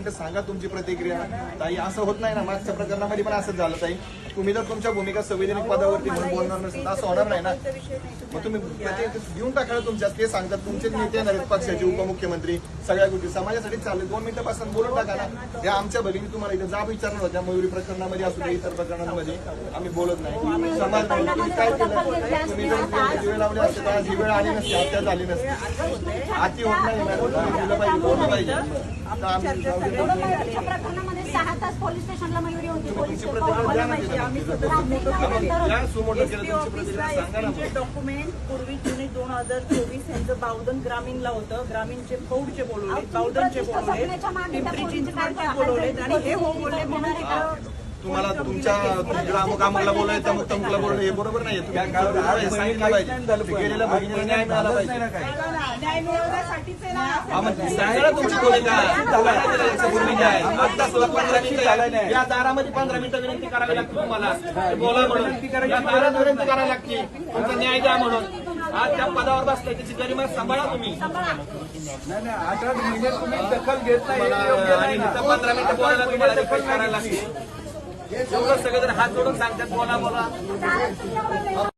मिनिटं सांगा तुमची प्रतिक्रिया. ताई असं होत नाही ना, मागच्या प्रकरणामध्ये पण असंच झालं ताई. तुम्ही जर तुमच्या भूमिका संवैधानिक पदावरती म्हणून बोलणार नसेल असं होणार नाही ना. मग तुम्ही देऊन टाका तुमच्यात, ते सांगतात तुमचेच नेते येणार आहेत पक्षाचे, उपमुख्यमंत्री, सगळ्या गोष्टी समाजासाठी चालले. 2 मिनिटापासून बोलून टाका ना. या आमच्या भगिनी तुम्हाला इथे जाब विचारणार होत्या, मयुरी प्रकरणामध्ये असू द्या, इतर प्रकरणांमध्ये आम्ही बोलत नाही. समाज तुम्ही काय केलं, तुम्ही जर दिवे लावले असते तर आज ही वेळ आली नसती, हत्या झाली नसती. आती होत नाही मॅडम, दिलं पाहिजे, बोललं पाहिजे. प्रकरणामध्ये 6 तास पोलीस स्टेशनला मयुरी होती. तुमची प्रतिक्रिया द्या ना तिथं. या सुमोटो केलं तुमची प्रतिक्रिया सांगा ना. डॉक्युमेंट पूर्वी जुने 2024 यांचं बावधन ग्रामीणला होतं. ग्रामीणचे फौडचे बोलवले, बावधनचे बोलवले, पिंपरी चिंचवडचे बोलवले आणि हे हो बोलले म्हणून तुम्हाला तुमच्या ग्रामकामाला बोलायचं, तमुक तमुकला बोलणं हे बरोबर नाही. तुम्ही सांगितलं पाहिजे, गेलेल्या भगिनीला न्याय मिळाला पाहिजे. न्याय मिळवण्यासाठीच आहे ना. सांगा तुमची भूमिका. आता सुद्धा 15 मिनिटं या दारामध्ये 15 मिनिटं विनंती करावी लागते तुम्हाला. बोला म्हणून या दारात विनंती करावी लागते, तुमचा न्याय द्या म्हणून. आज त्या पदावर बसलाय, त्याची गरिमा सांभाळा तुम्ही. नाही 18 महिने तुम्ही दखल घेत नाही आणि 15 मिनिटं बोलायला तुम्हाला रिक्वेस्ट करायला लागते. सगळेजण हात जोडून सांगतात बोला बोला.